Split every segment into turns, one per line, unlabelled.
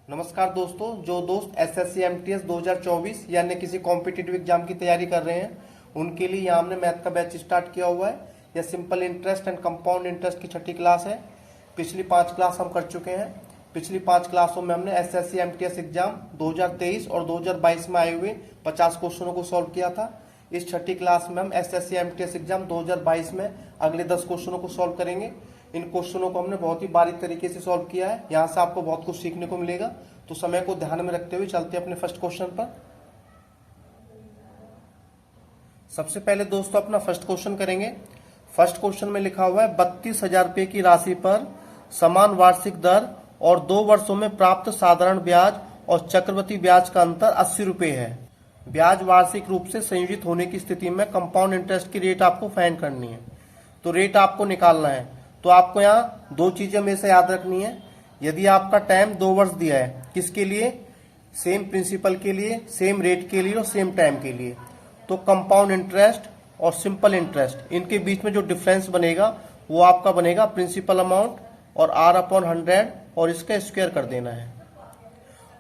नमस्कार दोस्तों, जो दोस्त एसएससी एमटीएस 2024 यानी किसी कॉम्पिटिटिव एग्जाम की तैयारी कर रहे हैं उनके लिए यहाँ हमने मैथ का बैच स्टार्ट किया हुआ है। यह simple interest and compound interest की छठी क्लास है। पिछली 5 क्लास हम कर चुके हैं। पिछली 5 क्लासों में हमने एसएससी एमटीएस एग्जाम 2023 और 2022 में आए हुए 50 क्वेश्चनों को सॉल्व किया था। इस छठी क्लास में हम एसएससी एमटीएस एग्जाम 2022 में अगले 10 क्वेश्चनों को सॉल्व करेंगे। इन क्वेश्चनों को हमने बहुत ही बारीक तरीके से सॉल्व किया है। यहाँ से आपको बहुत कुछ सीखने को मिलेगा, तो समय को ध्यान में रखते हुए चलते हैं अपने फर्स्ट क्वेश्चन पर। सबसे पहले दोस्तों अपना फर्स्ट क्वेश्चन करेंगे। फर्स्ट क्वेश्चन में लिखा हुआ है 32,000 रुपए की राशि पर समान वार्षिक दर और 2 वर्षों में प्राप्त साधारण ब्याज और चक्रवृद्धि ब्याज का अंतर 80 रुपए है। ब्याज वार्षिक रूप से संयोजित होने की स्थिति में कंपाउंड इंटरेस्ट की रेट आपको फाइंड करनी है। तो रेट आपको निकालना है, तो आपको यहाँ 2 चीजें हमेशा याद रखनी है। यदि आपका टाइम 2 वर्ष दिया है, किसके लिए? सेम प्रिंसिपल के लिए, सेम रेट के लिए और सेम टाइम के लिए, तो कंपाउंड इंटरेस्ट और सिंपल इंटरेस्ट इनके बीच में जो डिफरेंस बनेगा वो आपका बनेगा प्रिंसिपल अमाउंट और R/100 और इसका स्क्वायर कर देना है।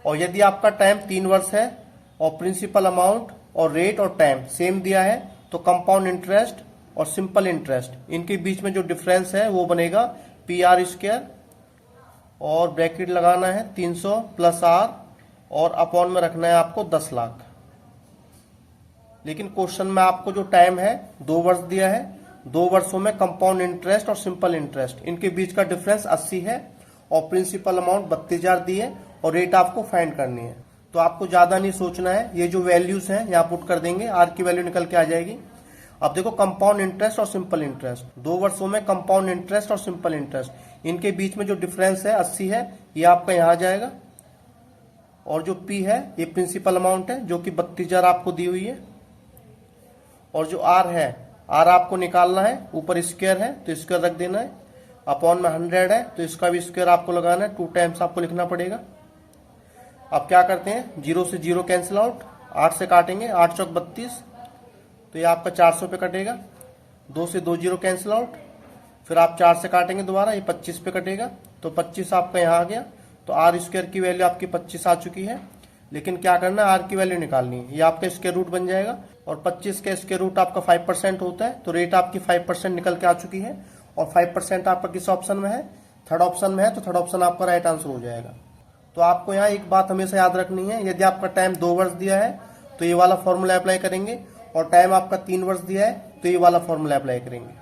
और यदि आपका टाइम 3 वर्ष है और प्रिंसिपल अमाउंट और रेट और टाइम सेम दिया है, तो कंपाउंड इंटरेस्ट और सिंपल इंटरेस्ट इनके बीच में जो डिफरेंस है वो बनेगा PR² और ब्रैकेट लगाना है 300 प्लस R और अपॉन में रखना है आपको 10 लाख। लेकिन क्वेश्चन में आपको जो टाइम है 2 वर्ष दिया है, 2 वर्षों में कंपाउंड इंटरेस्ट और सिंपल इंटरेस्ट इनके बीच का डिफरेंस 80 है और प्रिंसिपल अमाउंट 32,000 दी है और रेट आपको फाइंड करनी है। तो आपको ज्यादा नहीं सोचना है, ये जो वैल्यूज हैं यहाँ पुट कर देंगे, R की वैल्यू निकल के आ जाएगी। अब देखो कंपाउंड इंटरेस्ट और सिंपल इंटरेस्ट, 2 वर्षों में कंपाउंड इंटरेस्ट और सिंपल इंटरेस्ट इनके बीच में जो डिफरेंस है 80 है, ये आपका यहाँ आ जाएगा। और जो P है ये प्रिंसिपल अमाउंट है जो कि 32,000 आपको दी हुई है। और जो R है, R आपको निकालना है, ऊपर स्क्वायर है तो स्क्वायर रख देना है, अपॉन में 100 है तो इसका भी स्क्वायर आपको लगाना है, 2 टाइम्स आपको लिखना पड़ेगा। अब क्या करते हैं, 0 से 0 कैंसिल आउट, 8 से काटेंगे, 8 चौक 32 तो ये आपका 400 पे कटेगा। 2 से 2 0 कैंसिल आउट, फिर आप 4 से काटेंगे दोबारा, ये 25 पे कटेगा तो 25 आपका यहाँ आ गया। तो R² की वैल्यू आपकी 25 आ चुकी है। लेकिन क्या करना है, R की वैल्यू निकालनी है। ये आपका स्क्वायर रूट बन जाएगा और 25 का स्क्वायर रूट आपका 5% होता है, तो रेट आपकी 5% निकल के आ चुकी है। और 5% आपका किस ऑप्शन में है? थर्ड ऑप्शन में है, तो थर्ड ऑप्शन आपका राइट आंसर हो जाएगा। तो आपको यहाँ एक बात हमेशा याद रखनी है, यदि आपका टाइम 2 वर्ष दिया है तो ये वाला फॉर्मूला अप्लाई करेंगे, और टाइम आपका 3 वर्ष दिया है तो ये वाला फॉर्मूला अप्लाई करेंगे।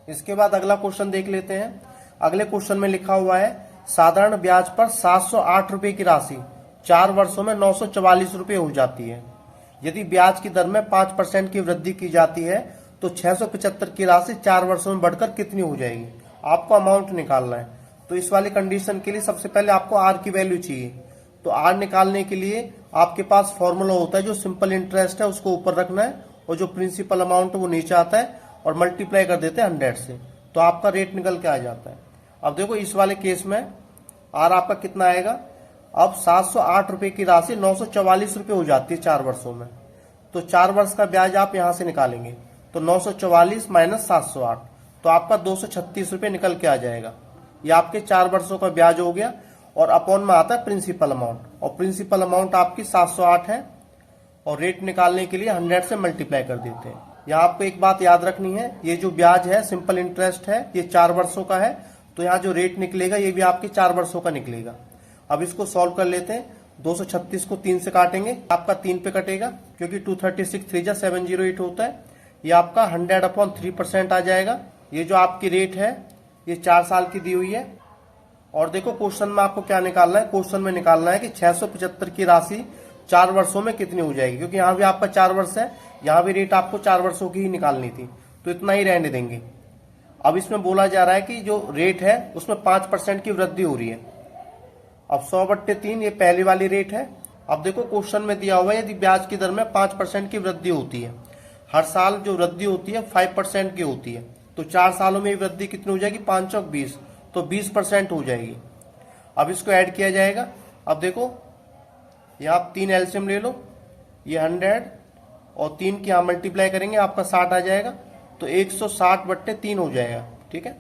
इसके बाद अगला क्वेश्चन देख लेते हैं। अगले क्वेश्चन में लिखा हुआ है साधारण ब्याज पर 708 रुपए की राशि 4 वर्षों में 944 रुपए हो जाती है। यदि ब्याज की दर में 5% की वृद्धि की जाती है तो 675 की राशि 4 वर्षों में बढ़कर कितनी हो जाएगी? आपको अमाउंट निकालना है। तो इस वाली कंडीशन के लिए सबसे पहले आपको R की वैल्यू चाहिए। तो R निकालने के लिए आपके पास फॉर्मूला होता है, जो सिंपल इंटरेस्ट है उसको ऊपर रखना है और जो प्रिंसिपल अमाउंट है वो नीचे आता है और मल्टीप्लाई कर देते हैं 100 से, तो आपका रेट निकल के आ जाता है। अब देखो इस वाले केस में R आपका कितना आएगा, अब 708 रुपए की राशि 944 रुपए हो जाती है 4 वर्षों में। तो 4 वर्ष का ब्याज आप यहां से निकालेंगे, तो 944 माइनस 708 तो आपका 236 रुपए निकल के आ जाएगा। ये आपके 4 वर्षों का ब्याज हो गया। और अपॉन में आता है प्रिंसिपल अमाउंट, और प्रिंसिपल अमाउंट आपकी 708 है और रेट निकालने के लिए 100 से मल्टीप्लाई कर देते हैं। यहाँ आपको एक बात याद रखनी है, ये जो ब्याज है सिंपल इंटरेस्ट है, ये 4 वर्षों का है, तो यहाँ जो रेट निकलेगा ये भी आपके 4 वर्षों का निकलेगा। अब इसको सॉल्व कर लेते हैं। 236 को 3 से काटेंगे, आपका 3 पे कटेगा क्योंकि 236 3 जा 708 होता है। ये आपका 100/3% आ जाएगा। ये जो आपकी रेट है ये 4 साल की दी हुई है। और देखो क्वेश्चन में आपको क्या निकालना है, क्वेश्चन में निकालना है कि 675 की राशि 4 वर्षों में कितनी हो जाएगी, क्योंकि यहाँ भी आपका 4 वर्ष है, यहाँ भी रेट आपको 4 वर्षों की ही निकालनी थी, तो इतना ही रहने देंगे। अब इसमें बोला जा रहा है कि जो रेट है उसमें 5% की वृद्धि हो रही है। अब 100/3 ये पहली वाली रेट है। अब देखो क्वेश्चन में दिया हुआ है यदि ब्याज की दर में 5% की वृद्धि होती है, हर साल जो वृद्धि होती है 5% की होती है, तो 4 सालों में वृद्धि कितनी हो जाएगी? 5 चौक 20, तो 20% हो जाएगी। अब इसको ऐड किया जाएगा। अब देखो यहाँ आप 3 एलसीएम ले लो, ये 100 और 3 की यहाँ मल्टीप्लाई करेंगे, आपका 60 आ जाएगा, तो 160/3 हो जाएगा। ठीक है,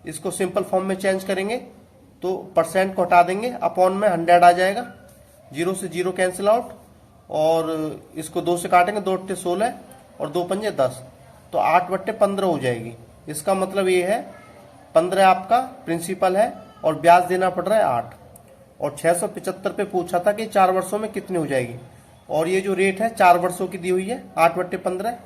इसको सिंपल फॉर्म में चेंज करेंगे तो परसेंट को हटा देंगे, अपॉन में 100 आ जाएगा, 0 से 0 कैंसिल आउट, और इसको 2 से काटेंगे, 2 अट्ठे 16 और 2 पंजे 10, तो 8 बट्टे 15 हो जाएगी। इसका मतलब ये है 15 आपका प्रिंसिपल है और ब्याज देना पड़ रहा है 8। और 675 पे पूछा था कि 4 वर्षों में कितनी हो जाएगी, और ये जो रेट है 4 वर्षों की दी हुई है 8 बट्टे 15।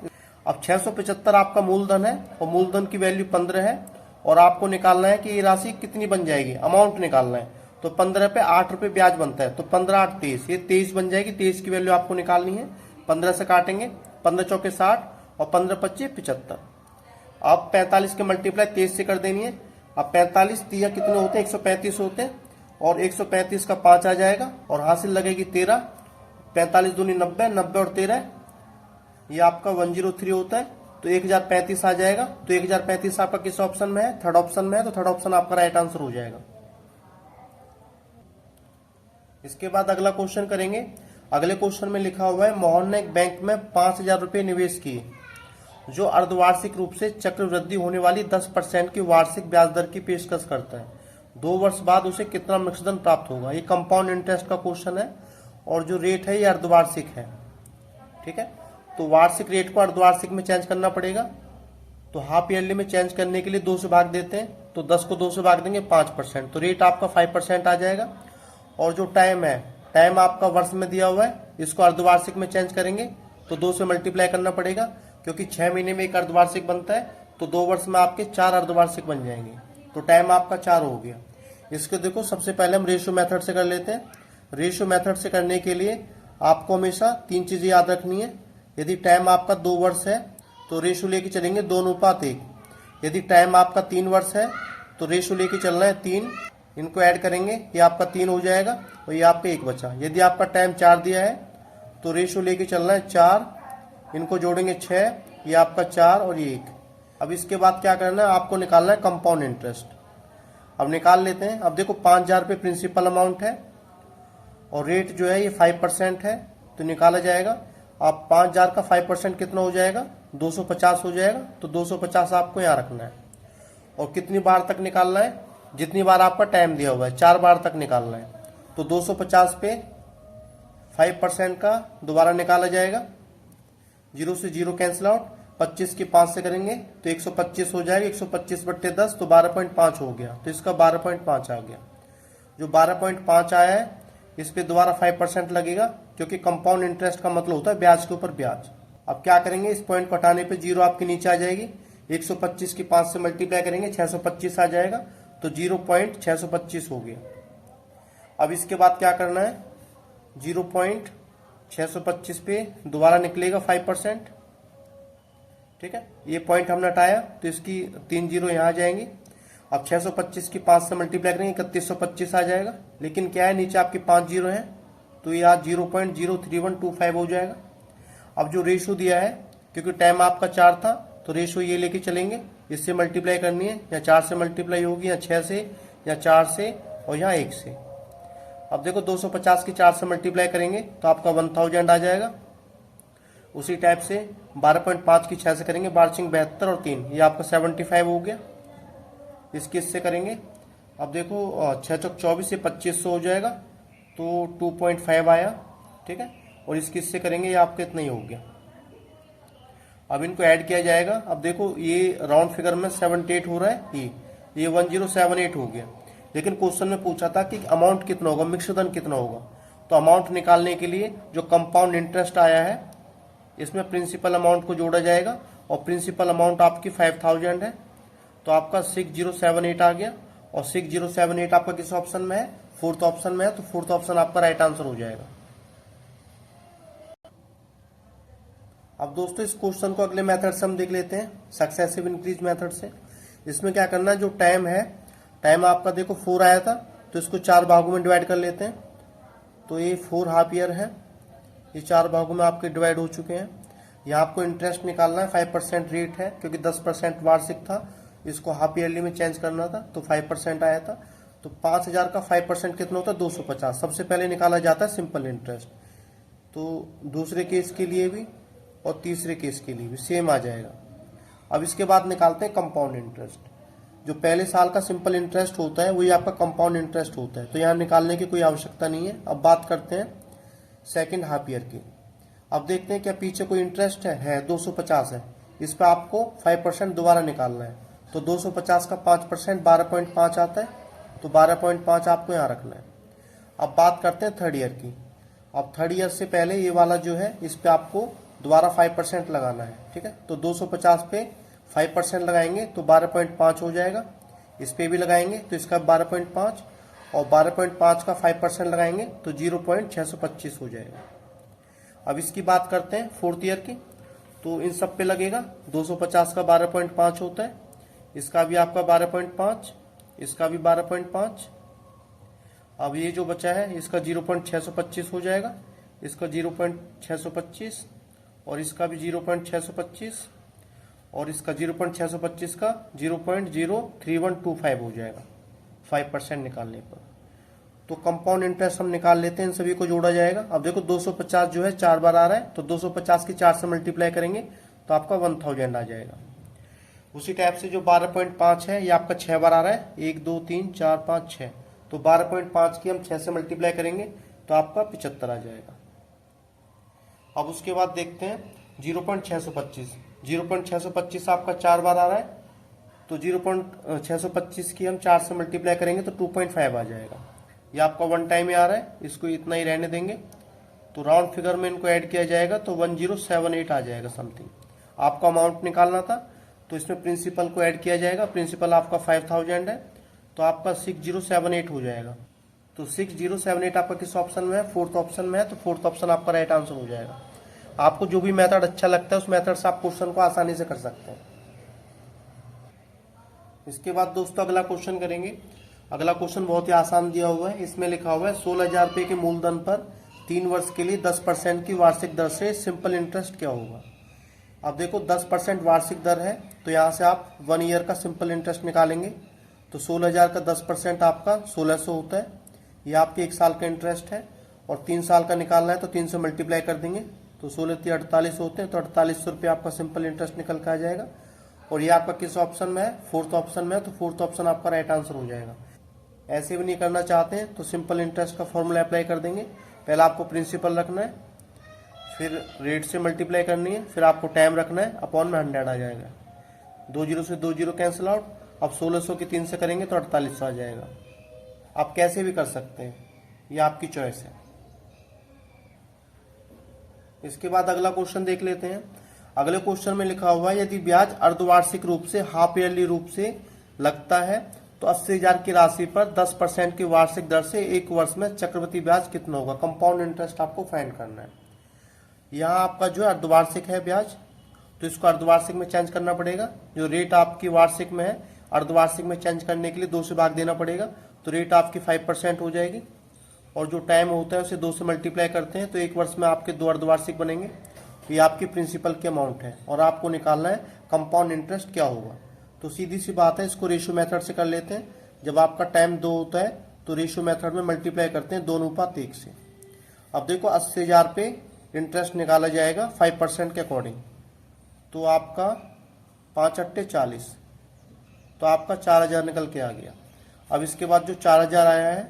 अब 675 आपका मूलधन है और मूलधन की वैल्यू 15 है, और आपको निकालना है कि ये राशि कितनी बन जाएगी, अमाउंट निकालना है। तो 15 पे 8 रुपए ब्याज बनता है, तो 15 8 23, ये 23 बन जाएगी। 23 की वैल्यू आपको निकालनी है, 15 से काटेंगे, 15 चौके 60 और 15 पच्चे 75। अब 45 के मल्टीप्लाई 23 से कर देनी है। अब 45 तिया कितने होते हैं, 135 होते हैं, और 135 का 5 आ जाएगा और हासिल लगेगी 13। 45 दूनी 90, 90 और 13 ये आपका 103 होता है, तो 1035 आ जाएगा। तो 1035 आपका किस ऑप्शन में है, थर्ड ऑप्शन में है, तो थर्ड ऑप्शन आपका राइट आंसर हो जाएगा। इसके बाद अगला क्वेश्चन करेंगे। अगले क्वेश्चन में लिखा हुआ है, मोहन ने एक बैंक में 5000 रुपए निवेश किए, जो अर्धवार्षिक रूप से चक्रवृद्धि होने वाली 10% की वार्षिक ब्याज दर की पेशकश करता है। 2 वर्ष बाद उसे कितना मिश्रधन प्राप्त होगा। ये कंपाउंड इंटरेस्ट का क्वेश्चन है, और जो रेट है ये अर्धवार्षिक है। ठीक है, तो वार्षिक रेट को अर्धवार्षिक में चेंज करना पड़ेगा। तो हाफ ईयरली में चेंज करने के लिए 2 से भाग देते हैं, तो 10 को 2 से भाग देंगे 5%, तो रेट आपका 5% आ जाएगा। और जो टाइम है, टाइम आपका वर्ष में दिया हुआ है, इसको अर्धवार्षिक में चेंज करेंगे तो 2 से मल्टीप्लाई करना पड़ेगा, क्योंकि 6 महीने में एक अर्धवार्षिक बनता है, तो 2 वर्ष में आपके 4 अर्धवार्षिक बन जाएंगे, तो टाइम आपका 4 हो गया। इसको देखो, सबसे पहले हम रेशियो मेथड से कर लेते हैं। रेशियो मेथड से करने के लिए आपको हमेशा 3 चीजें याद रखनी है। यदि टाइम आपका 2 वर्ष है तो रेशियो लेके चलेंगे 2:1। यदि टाइम आपका 3 वर्ष है तो रेशियो लेके चलना है 3। इनको ऐड करेंगे, ये आपका 3 हो जाएगा और ये आपका 1 बचा। यदि आपका टाइम 4 दिया है तो रेशियो लेके चलना है 4, इनको जोड़ेंगे 6, ये आपका 4 और ये 1। अब इसके बाद क्या करना है, आपको निकालना है कंपाउंड इंटरेस्ट। अब निकाल लेते हैं। अब देखो 5000 रुपये प्रिंसिपल अमाउंट है और रेट जो है ये 5% है, तो निकाला जाएगा। अब 5000 का 5% कितना हो जाएगा, 250 हो जाएगा, तो 250 आपको यहाँ रखना है। और कितनी बार तक निकालना है, जितनी बार आपका टाइम दिया हुआ है, 4 बार तक निकालना है। तो 250 पे 5% का दोबारा निकाला जाएगा, 0 से 0 कैंसिल आउट, 25 की 5 से करेंगे तो 125 हो जाएगा, 125 बट्टे 10 तो 12.5 हो गया, तो इसका 12.5 आ गया। जो 12.5 आया है इस पे दोबारा 5% लगेगा, क्योंकि कंपाउंड इंटरेस्ट का मतलब होता है ब्याज के ऊपर ब्याज। अब क्या करेंगे, इस पॉइंट को हटाने पे 0 आपके नीचे आ जाएगी, 125 की 5 से मल्टीप्लाई करेंगे 625 आ जाएगा, तो 0.625 हो गया। अब इसके बाद क्या करना है, 0.625 पे दोबारा निकलेगा 5%। ठीक है, ये पॉइंट हमने हटाया तो इसकी 3 0 यहाँ आ जाएंगी। अब 625 की 5 से मल्टीप्लाई करेंगे 3125 आ जाएगा, लेकिन क्या है नीचे आपकी 5 0 है, तो ये आज 0.03125 हो जाएगा। अब जो रेशो दिया है, क्योंकि टाइम आपका 4 था, तो रेशो ये लेके चलेंगे, इससे मल्टीप्लाई करनी है, या 4 से मल्टीप्लाई होगी, या 6 से, या 4 से, और यहाँ 1 से। अब देखो 250 की 4 से मल्टीप्लाई करेंगे तो आपका 1000 आ जाएगा। उसी टाइप से 12.5 की 6 से करेंगे, 12×72 और 3, ये आपका 75 हो गया। इसके इससे करेंगे, अब देखो 6 चौक 24 से 2500 हो जाएगा, तो 2.5 आया। ठीक है, और इसके इससे करेंगे, ये आपका इतना ही हो गया। अब इनको ऐड किया जाएगा। अब देखो ये राउंड फिगर में 78 हो रहा है, ये 1078 हो गया। लेकिन क्वेश्चन में पूछा था कि अमाउंट कितना होगा, मिश्रधन कितना होगा। तो अमाउंट निकालने के लिए जो कंपाउंड इंटरेस्ट आया है, इसमें प्रिंसिपल अमाउंट को जोड़ा जाएगा, और प्रिंसिपल अमाउंट आपकी 5000 है, तो आपका 6078 आ गया। और 6078 आपका किस ऑप्शन में है, 4th ऑप्शन में है, तो 4th ऑप्शन आपका राइट आंसर हो जाएगा। अब दोस्तों इस क्वेश्चन को अगले मेथड से हम देख लेते हैं, सक्सेसिव इंक्रीज मेथड से। इसमें क्या करना है, जो टाइम है, टाइम आपका देखो 4 आया था, तो इसको 4 भागों में डिवाइड कर लेते हैं। तो ये 4 हाफ ईयर है, ये 4 भागों में आपके डिवाइड हो चुके हैं। यहाँ आपको इंटरेस्ट निकालना है, 5% रेट है, क्योंकि 10% वार्षिक था, इसको हाफ ईयरली में चेंज करना था, तो 5% आया था। तो 5000 का 5% कितना होता है, 250। सबसे पहले निकाला जाता है सिंपल इंटरेस्ट, तो दूसरे केस के लिए भी और तीसरे केस के लिए भी सेम आ जाएगा। अब इसके बाद निकालते हैं कंपाउंड इंटरेस्ट। जो पहले साल का सिंपल इंटरेस्ट होता है वही आपका कंपाउंड इंटरेस्ट होता है, तो यहाँ निकालने की कोई आवश्यकता नहीं है। अब बात करते हैं सेकेंड हाफ ईयर की। अब देखते हैं क्या पीछे कोई इंटरेस्ट है 250 है, इस पर आपको 5% दोबारा निकालना है। तो 250 का 5% 12.5 आता है, तो 12.5 आपको यहाँ रखना है। अब बात करते हैं थर्ड ईयर की। अब थर्ड ईयर से पहले ये वाला जो है इस पे आपको दोबारा 5% लगाना है, ठीक है। तो 250 पे 5% लगाएंगे तो 12.5 हो जाएगा, इस पे भी लगाएंगे तो इसका 12.5 और 12.5 का 5% लगाएंगे तो 0.625 हो जाएगा। अब इसकी बात करते हैं फोर्थ ईयर की। तो इन सब पे लगेगा 250 का 12.5 होता है, इसका भी आपका 12.5, इसका भी 12.5। अब ये जो बचा है इसका 0.625 हो जाएगा, इसका 0.625 और इसका भी 0.625 और इसका 0.625 का 0.03125 हो जाएगा 5% निकालने पर। तो कंपाउंड इंटरेस्ट हम निकाल लेते हैं, इन सभी को जोड़ा जाएगा। अब देखो 250 जो है 4 बार आ रहा है, तो 250 की 4 से मल्टीप्लाई करेंगे तो आपका 1000 आ जाएगा। उसी टाइप से जो 12.5 है ये आपका 6 बार आ रहा है, 1 2 3 4 5 6, तो 12.5 की हम 6 से मल्टीप्लाई करेंगे तो आपका 75 आ जाएगा। अब उसके बाद देखते हैं 0.625। 0.625 आपका 4 बार आ रहा है, तो 0.625 की हम 4 से मल्टीप्लाई करेंगे तो 2.5 आ जाएगा। ये आपका वन टाइम में आ रहा है, इसको इतना ही रहने देंगे। तो राउंड फिगर में इनको ऐड किया जाएगा तो 1078 आ जाएगा समथिंग। आपको अमाउंट निकालना था तो इसमें प्रिंसिपल को ऐड किया जाएगा। प्रिंसिपल आपका 5000 है, तो आपका 6078 हो जाएगा। तो 6078 आपका किस ऑप्शन में है? फोर्थ ऑप्शन में है, तो फोर्थ ऑप्शन आपका राइट आंसर हो जाएगा। आपको जो भी मेथड अच्छा लगता है उस मेथड से आप क्वेश्चन को आसानी से कर सकते हैं। इसके बाद दोस्तों अगला क्वेश्चन करेंगे। अगला क्वेश्चन बहुत ही आसान दिया हुआ है। इसमें लिखा हुआ है 16000 रुपए के मूलधन पर 3 वर्ष के लिए 10% की वार्षिक दर से सिंपल इंटरेस्ट क्या होगा। अब देखो 10% वार्षिक दर है, तो यहाँ से आप 1 ईयर का सिंपल इंटरेस्ट निकालेंगे। तो 16000 का 10% आपका 1600 होता है, ये आपके 1 साल का इंटरेस्ट है। और 3 साल का निकालना है तो 3 से मल्टीप्लाई कर देंगे, तो 16 3 48 होते हैं, तो 4800 रुपये आपका सिंपल इंटरेस्ट निकल के आ जाएगा। और ये आपका किस ऑप्शन में है? फोर्थ ऑप्शन में है, तो फोर्थ ऑप्शन आपका राइट आंसर हो जाएगा। ऐसे भी नहीं करना चाहते हैं तो सिंपल इंटरेस्ट का फॉर्मूला अप्लाई कर देंगे। पहले आपको प्रिंसिपल रखना है, फिर रेट से मल्टीप्लाई करनी है, फिर आपको टाइम रखना है, अपॉन में 100 आ जाएगा। 2 जीरो से 2 जीरो कैंसिल आउट। अब 1600 की 3 से करेंगे तो 4800 आ जाएगा। आप कैसे भी कर सकते हैं, ये आपकी चॉइस है। इसके बाद अगला क्वेश्चन देख लेते हैं। अगले क्वेश्चन में लिखा हुआ है यदि ब्याज अर्धवार्षिक रूप से हाफ ईयरली रूप से लगता है तो 80,000 की राशि पर 10% की वार्षिक दर से 1 वर्ष में चक्रवृद्धि ब्याज कितना होगा। कंपाउंड इंटरेस्ट आपको फाइंड करना है। यहाँ आपका जो है अर्धवार्षिक है ब्याज, तो इसको अर्धवार्षिक में चेंज करना पड़ेगा। जो रेट आपकी वार्षिक में है अर्धवार्षिक में चेंज करने के लिए 2 से भाग देना पड़ेगा, तो रेट आपकी 5% हो जाएगी। और जो टाइम होता है उसे 2 से मल्टीप्लाई करते हैं तो 1 वर्ष में आपके 2 अर्धवार्षिक बनेंगे। ये आपकी प्रिंसिपल की अमाउंट है और आपको निकालना है कंपाउंड इंटरेस्ट क्या होगा। तो सीधी सी बात है, इसको रेशियो मेथड से कर लेते हैं। जब आपका टाइम 2 होता है तो रेशियो मेथड में मल्टीप्लाई करते हैं 2:1 से। अब देखो 80,000 पे इंटरेस्ट निकाला जाएगा 5% के अकॉर्डिंग, तो आपका 5 अट्टे 40, तो आपका 4000 निकल के आ गया। अब इसके बाद जो 4000 आया है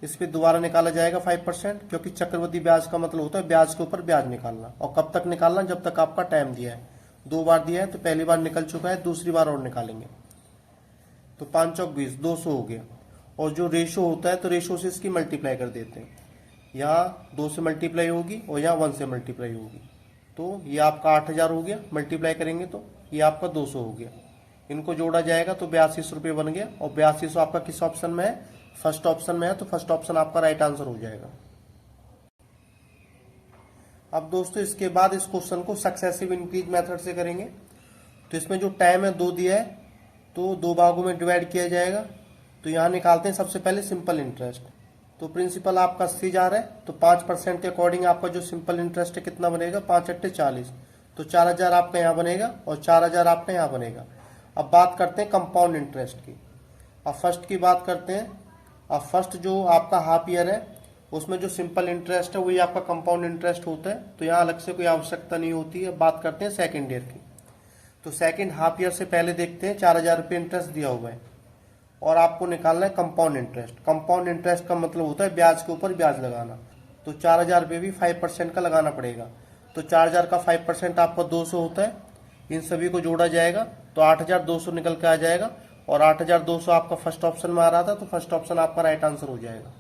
इस पर दोबारा निकाला जाएगा 5%, क्योंकि चक्रवृद्धि ब्याज का मतलब होता है ब्याज के ऊपर ब्याज निकालना। और कब तक निकालना? जब तक आपका टाइम दिया है। 2 बार दिया है तो पहली बार निकल चुका है, दूसरी बार और निकालेंगे। तो 5 चौक 20, 200 हो गया। और जो रेशो होता है तो रेशो से इसकी मल्टीप्लाई कर देते हैं। यहाँ 2 से मल्टीप्लाई होगी और यहाँ 1 से मल्टीप्लाई होगी, तो ये आपका 8000 हो गया। मल्टीप्लाई करेंगे तो ये आपका 200 हो गया। इनको जोड़ा जाएगा तो 8200 रुपये बन गया। और 8200 आपका किस ऑप्शन में है? फर्स्ट ऑप्शन में है, तो फर्स्ट ऑप्शन आपका राइट आंसर हो जाएगा। अब दोस्तों इसके बाद इस क्वेश्चन को सक्सेसिव इंक्रीज मेथड से करेंगे। तो इसमें जो टाइम है 2 दिया है, तो 2 भागों में डिवाइड किया जाएगा। तो यहाँ निकालते हैं सबसे पहले सिंपल इंटरेस्ट। तो प्रिंसिपल आपका 80,000 है, तो 5% के अकॉर्डिंग आपका जो सिंपल इंटरेस्ट है कितना बनेगा? 5 अट्टे 40, तो 4000 आपका यहाँ बनेगा और 4000 आपका यहाँ बनेगा। अब बात करते हैं कंपाउंड इंटरेस्ट की। अब फर्स्ट की बात करते हैं। अब फर्स्ट जो आपका हाफ ईयर है उसमें जो सिंपल इंटरेस्ट है वही आपका कंपाउंड इंटरेस्ट होता है, तो यहाँ अलग से कोई आवश्यकता नहीं होती है। बात करते हैं सेकेंड ईयर की। तो सेकेंड हाफ ईयर से पहले देखते हैं 4000 रुपये इंटरेस्ट दिया हुआ है, और आपको निकालना है कंपाउंड इंटरेस्ट। कंपाउंड इंटरेस्ट का मतलब होता है ब्याज के ऊपर ब्याज लगाना। तो 4,000 रुपये भी 5% का लगाना पड़ेगा। तो 4,000 का 5% आपका 200 होता है। इन सभी को जोड़ा जाएगा तो 8,200 निकल के आ जाएगा। और 8,200 आपका फर्स्ट ऑप्शन में आ रहा था, तो फर्स्ट ऑप्शन आपका राइट आंसर हो जाएगा।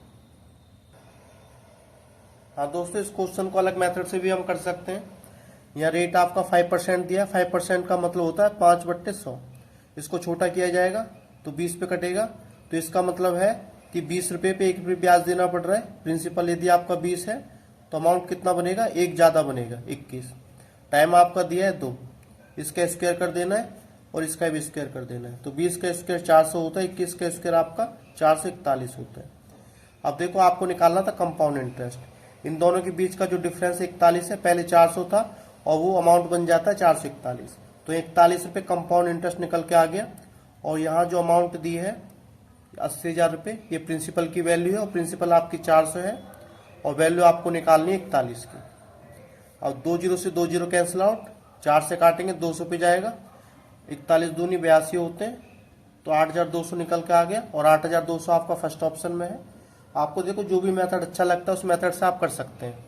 हाँ दोस्तों, इस क्वेश्चन को अलग मेथड से भी हम कर सकते हैं। यहाँ रेट आपका 5% दिया। 5% का मतलब होता है 5/100। इसको छोटा किया जाएगा तो 20 पे कटेगा। तो इसका मतलब है कि 20 रुपये पे 1 रुपये ब्याज देना पड़ रहा है। प्रिंसिपल यदि आपका 20 है तो अमाउंट कितना बनेगा, 1 ज़्यादा बनेगा, 21। टाइम आपका दिया है 2, इसका स्क्वायर कर देना है और इसका भी स्क्वायर कर देना है। तो 20 का स्क्वायर 400 होता है, 21 का स्क्वायर आपका 441 होता है। अब देखो, आपको निकालना था कंपाउंड इंटरेस्ट। इन दोनों के बीच का जो डिफरेंस 41 है, पहले 400 था और वो अमाउंट बन जाता है 441। तो 41 रुपये कंपाउंड इंटरेस्ट निकल के आ गया। और यहाँ जो अमाउंट दी है 80,000 रुपये, ये प्रिंसिपल की वैल्यू है और प्रिंसिपल आपकी 400 है और वैल्यू आपको निकालनी है 41 की। अब 20 से 20 कैंसिल आउट, 4 से काटेंगे 200 पे जाएगा। 41 दूनी 82 होते हैं, तो 8,200 निकल के आ गया। और 8,200 आपका फर्स्ट ऑप्शन में है। आपको देखो जो भी मेथड अच्छा लगता है उस मेथड से आप कर सकते हैं।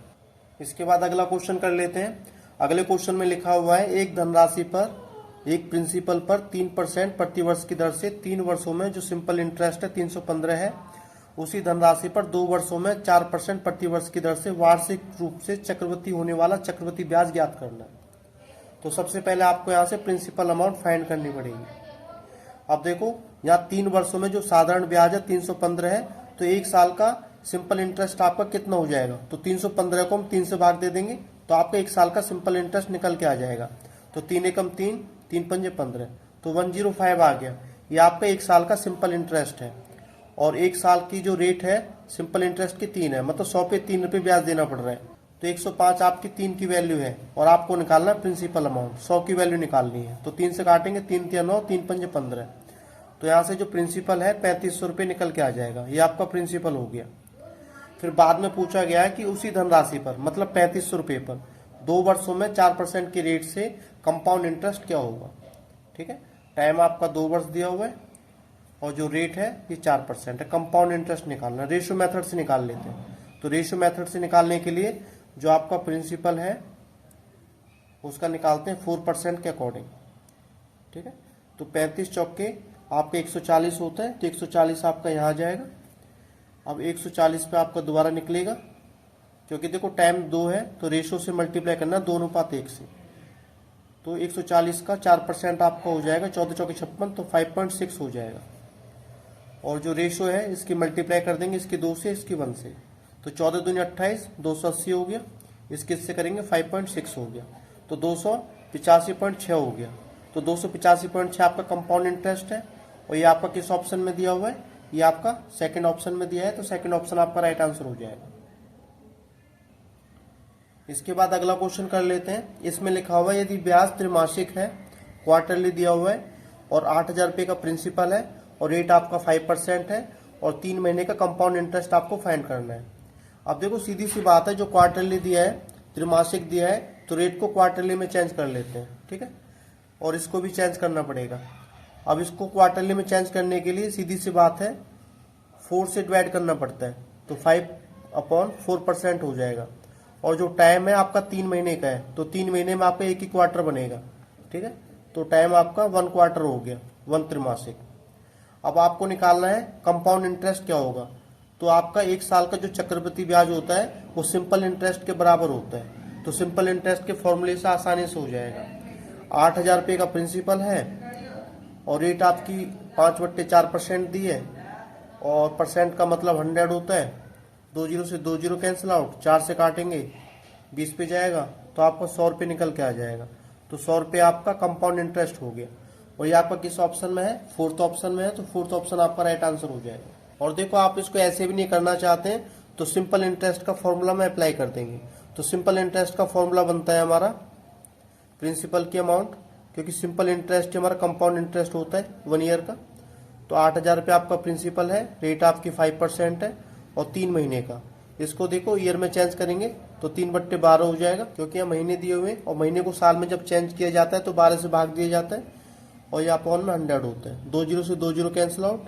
इसके बाद अगला क्वेश्चन कर लेते हैं। अगले क्वेश्चन में लिखा हुआ है, एक धनराशि पर एक प्रिंसिपल पर 3% प्रतिवर्ष की दर से 3 वर्षों में जो सिंपल इंटरेस्ट है 315 है, उसी धनराशि पर 2 वर्षों में 4% प्रतिवर्ष की दर से वार्षिक रूप से चक्रवृद्धि होने वाला चक्रवृद्धि ब्याज ज्ञात करना है। तो सबसे पहले आपको यहाँ से प्रिंसिपल अमाउंट फाइंड करनी पड़ेगी। अब देखो, यहाँ 3 वर्षों में जो साधारण ब्याज है 315 है, तो 1 साल का सिंपल इंटरेस्ट आपका कितना हो जाएगा। तो 315 को हम 3 से भाग दे देंगे तो आपका 1 साल का सिंपल इंटरेस्ट निकल के आ जाएगा। तो 3 एकम 3, 3 पंजे 15, तो 105 आ गया। ये आपका 1 साल का सिंपल इंटरेस्ट है। और 1 साल की जो रेट है सिंपल इंटरेस्ट की 3 है, मतलब 100 पे 3 रुपये ब्याज देना पड़ रहा है। तो 105 आपकी 3 की वैल्यू है और आपको निकालना है प्रिंसिपल अमाउंट। 100 की वैल्यू निकालनी है तो 3 से काटेंगे, 3 तिया 9, 3 पंजे 15। तो यहाँ से जो प्रिंसिपल है 3500 रुपये निकल के आ जाएगा। ये आपका प्रिंसिपल हो गया। फिर बाद में पूछा गया है कि उसी धनराशि पर, मतलब 3500 रुपये पर 2 वर्षों में 4% की रेट से कंपाउंड इंटरेस्ट क्या होगा। ठीक है, टाइम आपका 2 वर्ष दिया हुआ है और जो रेट है ये 4% है। कंपाउंड इंटरेस्ट निकालना, रेशियो मेथड से निकाल लेते हैं। तो रेशियो मेथड से निकालने के लिए जो आपका प्रिंसिपल है उसका निकालते हैं 4% के अकॉर्डिंग। ठीक है, तो 35 चौके आपके 140 होता है, तो 140 आपका यहाँ आ जाएगा। अब 140 पे आपका दोबारा निकलेगा, क्योंकि देखो टाइम 2 है तो रेशो से मल्टीप्लाई करना 2:1 से। तो 140 का 4% आपका हो जाएगा, 14 चौके 56, तो 5.6 हो जाएगा। और जो रेशो है इसकी मल्टीप्लाई कर देंगे, इसकी 2 से, इसकी 1 से। तो 14 दूनी 28, 280 हो गया। इसके इससे करेंगे 5.6 हो गया, तो 285.6 हो गया। तो 285.6 आपका कंपाउंड इंटरेस्ट है। और ये आपका किस ऑप्शन में दिया हुआ है, ये आपका सेकंड ऑप्शन में दिया है, तो सेकंड ऑप्शन आपका राइट आंसर हो जाएगा। इसके बाद अगला क्वेश्चन कर लेते हैं। इसमें लिखा हुआ है, यदि ब्याज त्रैमासिक है, क्वार्टरली दिया हुआ है और 8,000 रुपये का प्रिंसिपल है और रेट आपका 5% है और 3 महीने का कंपाउंड इंटरेस्ट आपको फाइंड करना है। अब देखो सीधी सी बात है, जो क्वार्टरली दिया है, त्रैमासिक दिया है, तो रेट को क्वार्टरली में चेंज कर लेते हैं। ठीक है, और इसको भी चेंज करना पड़ेगा। अब इसको क्वार्टरली में चेंज करने के लिए सीधी सी बात है, 4 से डिवाइड करना पड़ता है, तो 5/4% हो जाएगा। और जो टाइम है आपका 3 महीने का है, तो 3 महीने में आपका 1 ही क्वार्टर बनेगा। ठीक है, तो टाइम आपका 1 क्वार्टर हो गया, 1 त्रैमासिक। अब आपको निकालना है कंपाउंड इंटरेस्ट क्या होगा। तो आपका 1 साल का जो चक्रवृद्धि ब्याज होता है वो सिंपल इंटरेस्ट के बराबर होता है। तो सिंपल इंटरेस्ट के फॉर्मूले से आसानी से हो जाएगा। 8,000 रुपये का प्रिंसिपल है और रेट आपकी 5/4% दी है और परसेंट का मतलब 100 होता है। 20 से 20 कैंसिल आउट, 4 से काटेंगे 20 पे जाएगा, तो आपका 100 रुपये निकल के आ जाएगा। तो 100 रुपये आपका कंपाउंड इंटरेस्ट हो गया। और ये आपका किस ऑप्शन में है, 4th ऑप्शन में है, तो 4th ऑप्शन आपका राइट आंसर हो जाएगा। और देखो आप इसको ऐसे भी नहीं करना चाहते हैं तो सिंपल इंटरेस्ट का फॉर्मूला में अप्लाई कर देंगे। तो सिंपल इंटरेस्ट का फॉर्मूला बनता है हमारा प्रिंसिपल की अमाउंट, क्योंकि सिंपल इंटरेस्ट हमारा कंपाउंड इंटरेस्ट होता है 1 ईयर का। तो 8,000 रुपये आपका प्रिंसिपल है, रेट आपकी 5% है और 3 महीने का। इसको देखो ईयर में चेंज करेंगे तो 3/12 हो जाएगा, क्योंकि यहाँ महीने दिए हुए हैं और महीने को साल में जब चेंज किया जाता है तो 12 से भाग दिया जाता है और यहाँ अपॉन में 100 होता है। 20 से 20 कैंसिल आउट,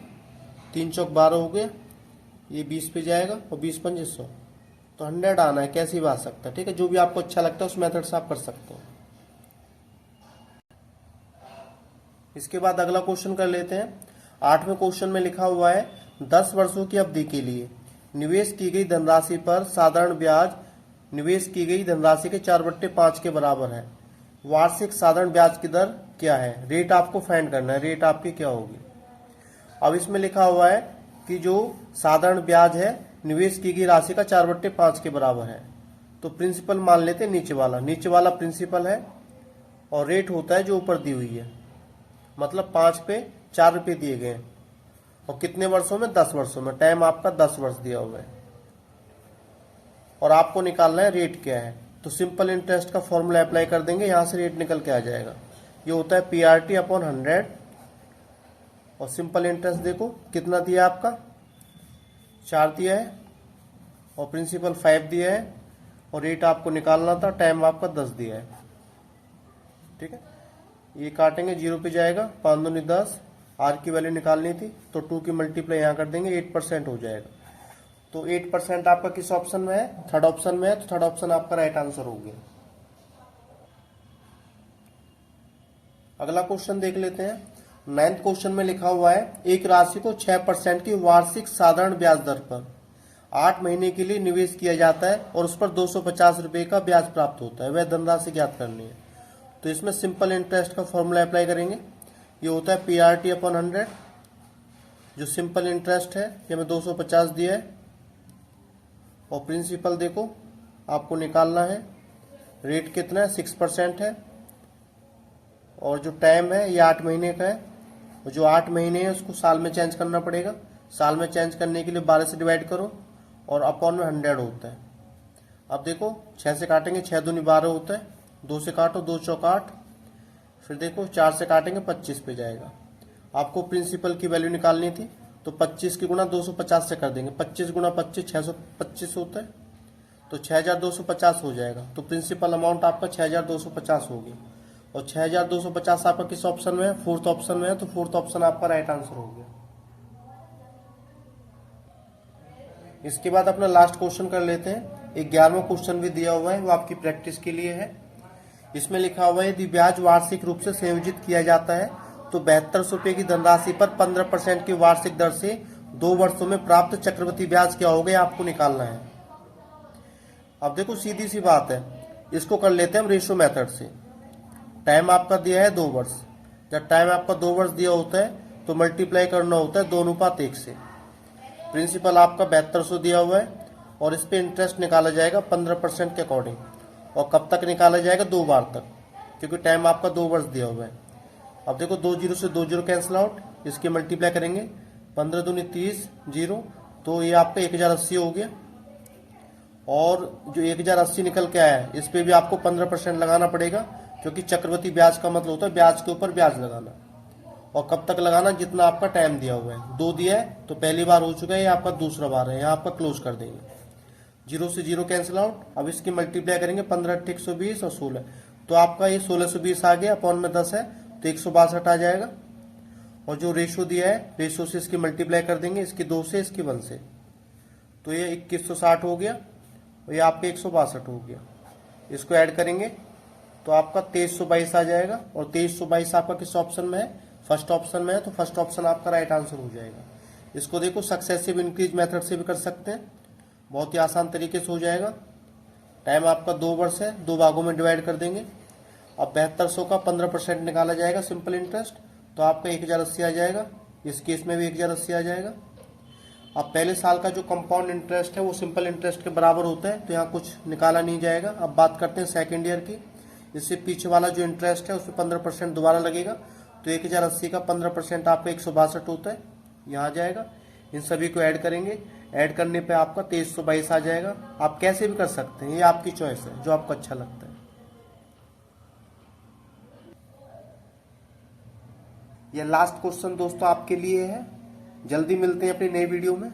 3 चौक 12 हो गया, ये 20 पे जाएगा और 20 पंजे 100, तो 100 आना है। कैसे भी आ सकता है, ठीक है। जो भी आपको अच्छा लगता है उस मेथड से आप कर सकते हो। इसके बाद अगला क्वेश्चन कर लेते हैं। 8वें क्वेश्चन में लिखा हुआ है 10 वर्षों की अवधि के लिए निवेश की गई धनराशि पर साधारण ब्याज निवेश की गई धनराशि के 4/5 के बराबर है। वार्षिक साधारण ब्याज की दर क्या है? रेट आपको फाइंड करना है, रेट आपकी क्या होगी। अब इसमें लिखा हुआ है कि जो साधारण ब्याज है निवेश की गई राशि का 4/5 के बराबर है, तो प्रिंसिपल मान लेते हैं नीचे वाला प्रिंसिपल है और रेट होता है जो ऊपर दी हुई है, मतलब 5 पे 4 रुपये दिए गए हैं और कितने वर्षों में? 10 वर्षों में। टाइम आपका 10 वर्ष दिया हुआ है और आपको निकालना है रेट क्या है। तो सिंपल इंटरेस्ट का फॉर्मूला अप्लाई कर देंगे, यहां से रेट निकल के आ जाएगा। ये होता है PRT अपॉन 100 और सिंपल इंटरेस्ट देखो कितना दिया आपका, 4 दिया है और प्रिंसिपल 5 दिया है और रेट आपको निकालना था, टाइम आपका 10 दिया है, ठीक है। ये काटेंगे, 0 पे जाएगा, 5 दूनी 10, आर की वैल्यू निकालनी थी तो 2 की मल्टीप्लाई यहाँ कर देंगे, 8% हो जाएगा। तो 8% आपका किस ऑप्शन में है? थर्ड ऑप्शन में है, तो थर्ड ऑप्शन आपका राइट आंसर हो गया। अगला क्वेश्चन देख लेते हैं। 9th क्वेश्चन में लिखा हुआ है एक राशि को 6% की वार्षिक साधारण ब्याज दर पर 8 महीने के लिए निवेश किया जाता है और उस पर 250 रुपए का ब्याज प्राप्त होता है, वह धनराशि ज्ञात करनी है। तो इसमें सिंपल इंटरेस्ट का फॉर्मूला अप्लाई करेंगे। ये होता है PRT अपॉन 100, जो सिंपल इंटरेस्ट है ये हमें 250 दिया है और प्रिंसिपल देखो आपको निकालना है, रेट कितना है? 6% है और जो टाइम है ये 8 महीने का है और जो 8 महीने है उसको साल में चेंज करना पड़ेगा। साल में चेंज करने के लिए 12 से डिवाइड करो और अपॉन में 100 होता है। अब देखो 6 से काटेंगे, 6 दूनी 12 होता है, 2 से काटो, 2 चौक 8, फिर देखो 4 से काटेंगे 25 पे जाएगा। आपको प्रिंसिपल की वैल्यू निकालनी थी तो 25 की गुणा 250 से कर देंगे, 25 गुणा 25 625 होता है, तो 6250 हो जाएगा। तो प्रिंसिपल अमाउंट आपका 6250 होगी और 6250 आपका किस ऑप्शन में है? 4th ऑप्शन में है, तो 4th ऑप्शन आपका राइट आंसर हो गया। इसके बाद अपना लास्ट क्वेश्चन कर लेते हैं। 11वां क्वेश्चन भी दिया हुआ है, वो आपकी प्रैक्टिस के लिए है। इसमें लिखा हुआ है यदि ब्याज वार्षिक रूप से संयोजित किया जाता है तो 7200 रुपये की धनराशि पर 15% की वार्षिक दर से 2 वर्षों में प्राप्त चक्रवृद्धि ब्याज क्या होगा, आपको निकालना है। अब देखो सीधी सी बात है, इसको कर लेते हैं हम रेशियो मेथड से। टाइम आपका दिया है 2 वर्ष, जब टाइम आपका 2 वर्ष दिया होता है तो मल्टीप्लाई करना होता है 2:1 से। प्रिंसिपल आपका 7200 दिया हुआ है और इस पे इंटरेस्ट निकाला जाएगा 15% के अकॉर्डिंग, और कब तक निकाला जाएगा? 2 बार तक, क्योंकि टाइम आपका 2 वर्ष दिया हुआ है। अब देखो 2 0 से 2 0 कैंसिल आउट, इसकी मल्टीप्लाई करेंगे, 15 दूनी 30, 0, तो ये आपका 1080 हो गया। और जो 1080 निकल के आया है इस पे भी आपको 15% लगाना पड़ेगा, क्योंकि चक्रवृद्धि ब्याज का मतलब होता है ब्याज के ऊपर ब्याज लगाना। और कब तक लगाना? जितना आपका टाइम दिया हुआ है। 2 दिया है तो पहली बार हो चुका है, ये आपका दूसरा बार है, यहाँ आपका क्लोज कर देंगे, 0 से 0 कैंसिल आउट। अब इसकी मल्टीप्लाई करेंगे, 15 × 120 और 16, तो आपका ये 1620 आ गया, अपॉन में 10 है तो 162 आ जाएगा। और जो रेशो दिया है, रेशो से इसकी मल्टीप्लाई कर देंगे, इसकी 2 से इसकी 1 से, तो ये 2160 हो गया और ये आपका 162 हो गया। इसको ऐड करेंगे तो आपका 2322 आ जाएगा और 2322 आपका किस ऑप्शन में है? फर्स्ट ऑप्शन में है, तो फर्स्ट ऑप्शन आपका राइट आंसर हो जाएगा। इसको देखो सक्सेसिव इंक्रीज मेथड से भी कर सकते हैं, बहुत ही आसान तरीके से हो जाएगा। टाइम आपका 2 वर्ष है, 2 भागों में डिवाइड कर देंगे। अब 7200 का 15% निकाला जाएगा सिंपल इंटरेस्ट, तो आपका 1080 आ जाएगा। इस केस में भी 1080 आ जाएगा। अब पहले साल का जो कंपाउंड इंटरेस्ट है वो सिंपल इंटरेस्ट के बराबर होता है, तो यहाँ कुछ निकाला नहीं जाएगा। अब बात करते हैं सेकेंड ईयर की। इससे पीछे वाला जो इंटरेस्ट है उसमें 15% दोबारा लगेगा, तो 1080 का 15% आपका 162 होता है, यहाँ जाएगा। इन सभी को ऐड करेंगे, ऐड करने पे आपका 2322 आ जाएगा। आप कैसे भी कर सकते हैं, ये आपकी चॉइस है, जो आपको अच्छा लगता है। यह लास्ट क्वेश्चन दोस्तों आपके लिए है। जल्दी मिलते हैं अपनी नई वीडियो में।